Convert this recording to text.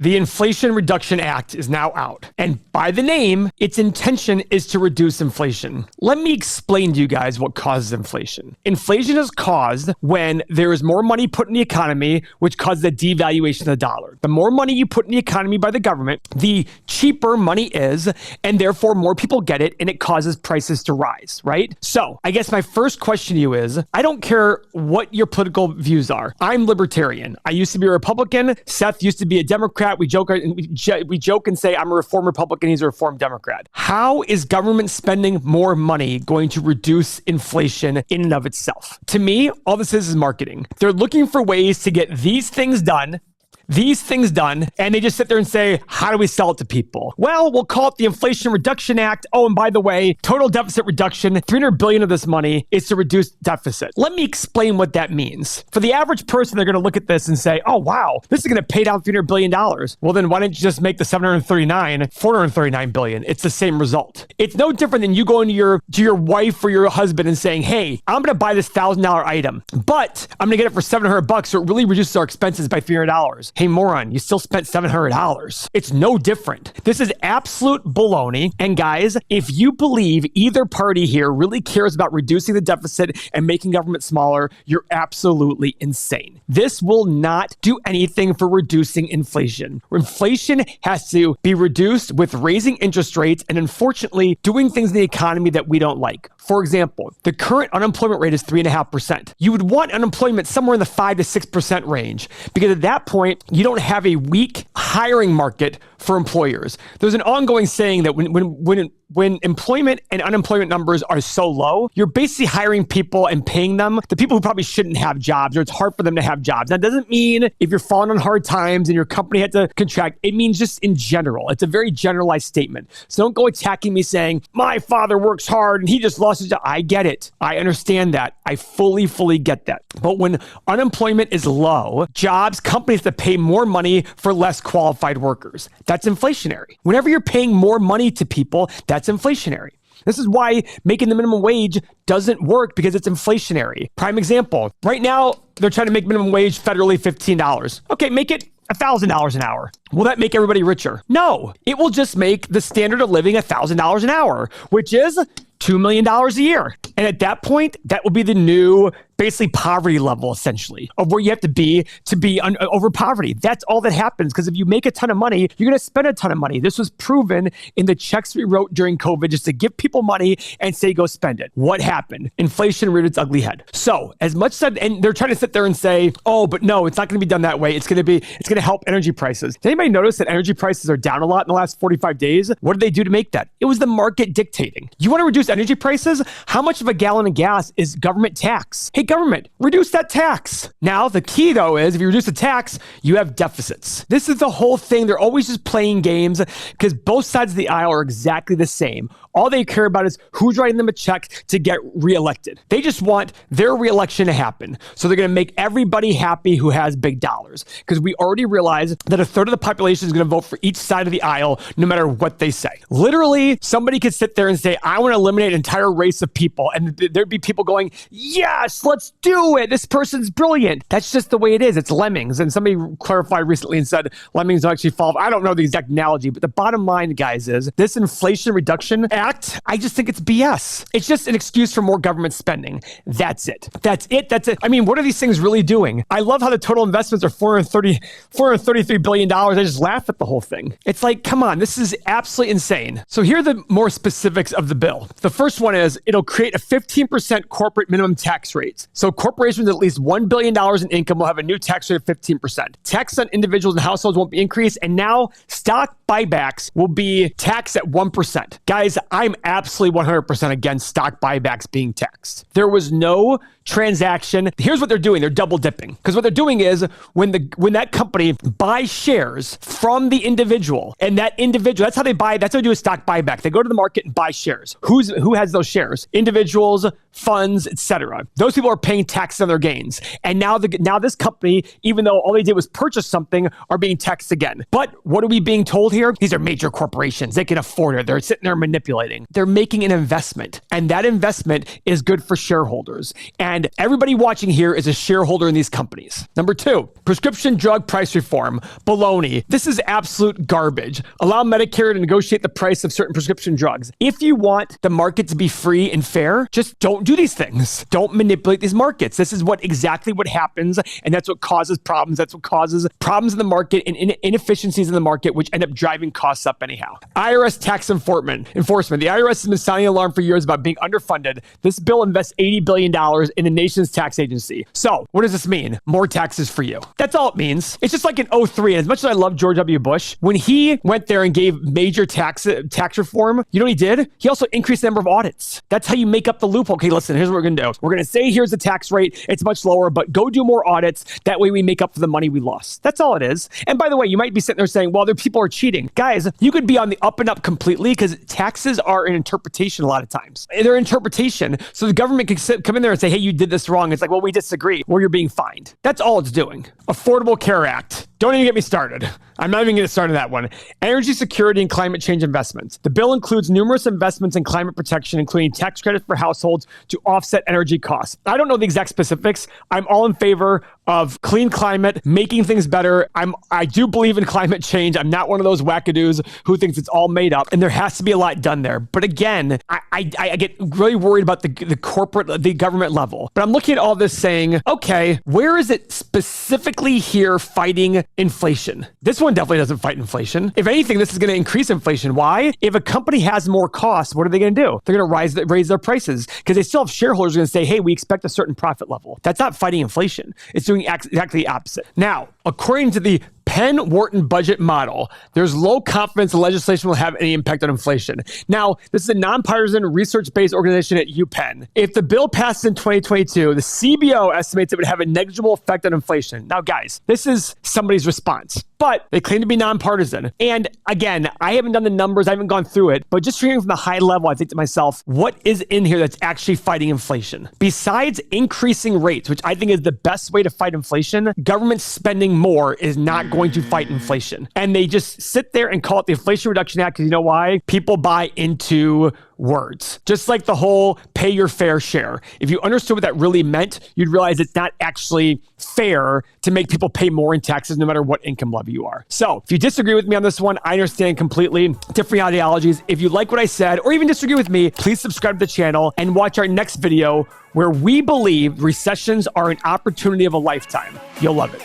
The Inflation Reduction Act is now out. And by the name, its intention is to reduce inflation. Let me explain to you guys what causes inflation. Inflation is caused when there is more money put in the economy, which causes the devaluation of the dollar. The more money you put in the economy by the government, the cheaper money is, and therefore more people get it, and it causes prices to rise, right? So I guess my first question to you is, I don't care what your political views are. I'm libertarian. I used to be a Republican. Seth used to be a Democrat. We joke and say I'm a reform Republican. He's a reform Democrat. How is government spending more money going to reduce inflation in and of itself? To me, all this is marketing. They're looking for ways to get these things done, and they just sit there and say, how do we sell it to people? Well, we'll call it the Inflation Reduction Act. Oh, and by the way, total deficit reduction, $300 billion of this money is to reduce deficit. Let me explain what that means. For the average person, they're going to look at this and say, oh, wow, this is going to pay down $300 billion. Well, then why don't you just make the $439 billion? It's the same result. It's no different than you going to your wife or your husband and saying, hey, I'm going to buy this $1,000 item, but I'm going to get it for $700, so it really reduces our expenses by $300. Hey, moron, you still spent $700. It's no different. This is absolute baloney. And guys, if you believe either party here really cares about reducing the deficit and making government smaller, you're absolutely insane. This will not do anything for reducing inflation. Inflation has to be reduced with raising interest rates and, unfortunately, doing things in the economy that we don't like. For example, the current unemployment rate is 3.5%. You would want unemployment somewhere in the 5 to 6% range, because at that point, you don't have a weak hiring market for employers. There's an ongoing saying that when employment and unemployment numbers are so low, you're basically hiring people and paying them, the people who probably shouldn't have jobs, or it's hard for them to have jobs. That doesn't mean if you're falling on hard times and your company had to contract. It means just in general. It's a very generalized statement. So don't go attacking me saying, my father works hard and he just lost his job. I get it. I understand that. I fully get that. But when unemployment is low, companies that pay more money for less qualified workers. That's inflationary. Whenever you're paying more money to people, that's inflationary. This is why making the minimum wage doesn't work, because it's inflationary. Prime example, right now, they're trying to make minimum wage federally $15. Okay, make it $1,000 an hour. Will that make everybody richer? No, it will just make the standard of living $1,000 an hour, which is $2 million a year. And at that point, that will be the new, basically poverty level, essentially, of where you have to be over poverty. That's all that happens, because if you make a ton of money, you're going to spend a ton of money. This was proven in the checks we wrote during COVID, just to give people money and say, go spend it. What happened? Inflation reared its ugly head. So as much said, and they're trying to sit there and say, oh, but no, it's not going to be done that way. It's going to help energy prices. Did anybody notice that energy prices are down a lot in the last 45 days? What did they do to make that? It was the market dictating. You want to reduce energy prices? How much of a gallon of gas is government tax? Hey, government, reduce that tax. Now, the key though is if you reduce the tax, you have deficits. This is the whole thing. They're always just playing games because both sides of the aisle are exactly the same. All they care about is who's writing them a check to get reelected. They just want their reelection to happen. So they're going to make everybody happy who has big dollars, because we already realize that a third of the population is going to vote for each side of the aisle, no matter what they say. Literally, somebody could sit there and say, I want to eliminate an entire race of people. And there'd be people going, yes, let's do it. This person's brilliant. That's just the way it is. It's lemmings. And somebody clarified recently and said, lemmings don't actually fall. I don't know the exact analogy, but the bottom line, guys, is this Inflation Reduction Act, I just think it's BS. It's just an excuse for more government spending. That's it. I mean, what are these things really doing? I love how the total investments are $433 billion. I just laugh at the whole thing. It's like, come on, this is absolutely insane. So here are the more specifics of the bill. The first one is it'll create a 15% corporate minimum tax rate. So corporations with at least $1 billion in income will have a new tax rate of 15%. Tax on individuals and households won't be increased. And now stock buybacks will be taxed at 1%. Guys, I'm absolutely 100% against stock buybacks being taxed. There was no transaction. Here's what they're doing. They're double dipping. Because what they're doing is when that company buys shares from the individual, and that individual, that's how they do a stock buyback. They go to the market and buy shares. Who has those shares? Individuals, funds, etc. Those people are paying tax on their gains. And now this company, even though all they did was purchase something, are being taxed again. But what are we being told here? These are major corporations. They can afford it. They're sitting there manipulating. They're making an investment. And that investment is good for shareholders. And everybody watching here is a shareholder in these companies. Number 2, prescription drug price reform. Baloney. This is absolute garbage. Allow Medicare to negotiate the price of certain prescription drugs. If you want the market to be free and fair, just don't do these things. Don't manipulate these markets. This is exactly what happens, and that's what causes problems. That's what causes problems in the market and inefficiencies in the market, which end up driving costs up anyhow. IRS tax enforcement. The IRS has been sounding alarm for years about being underfunded. This bill invests $80 billion in the nation's tax agency. So what does this mean? More taxes for you. That's all it means. It's just like in 2003, as much as I love George W. Bush, when he went there and gave major tax reform, you know what he did? He also increased the number of audits. That's how you make up the loophole. Okay, listen, here's what we're going to do. We're going to say here's the tax rate. It's much lower, but go do more audits. That way we make up for the money we lost. That's all it is. And by the way, you might be sitting there saying, well, people are cheating. Guys, you could be on the up and up completely because taxes are an interpretation a lot of times. They're interpretation. So the government can come in there and say, hey, you did this wrong. It's like, well, we disagree. Well, you're being fined. That's all it's doing. Affordable Care Act. Don't even get me started. I'm not even going to start on that one. Energy security and climate change investments. The bill includes numerous investments in climate protection, including tax credits for households to offset energy costs. I don't know the exact specifics. I'm all in favor of clean climate, making things better. I do believe in climate change. I'm not one of those wackadoos who thinks it's all made up, and there has to be a lot done there. But again, I get really worried about the government level. But I'm looking at all this saying, okay, where is it specifically here fighting inflation? This one definitely doesn't fight inflation. If anything, this is going to increase inflation. Why? If a company has more costs, what are they going to do? They're going to raise their prices because they still have shareholders who are going to say, hey, we expect a certain profit level. That's not fighting inflation. It's doing exactly the opposite. Now, according to the Penn-Wharton budget model, there's low confidence the legislation will have any impact on inflation. Now, this is a nonpartisan research-based organization at UPenn. If the bill passes in 2022, the CBO estimates it would have a negligible effect on inflation. Now, guys, this is somebody's response, but they claim to be nonpartisan. And again, I haven't done the numbers, I haven't gone through it, but just hearing from the high level, I think to myself, what is in here that's actually fighting inflation? Besides increasing rates, which I think is the best way to fight inflation, government spending more is not going to fight inflation. And they just sit there and call it the Inflation Reduction Act because you know why? People buy into words. Just like the whole pay your fair share. If you understood what that really meant, you'd realize it's not actually fair to make people pay more in taxes no matter what income level you are. So if you disagree with me on this one, I understand completely. Different ideologies. If you like what I said or even disagree with me, please subscribe to the channel and watch our next video where we believe recessions are an opportunity of a lifetime. You'll love it.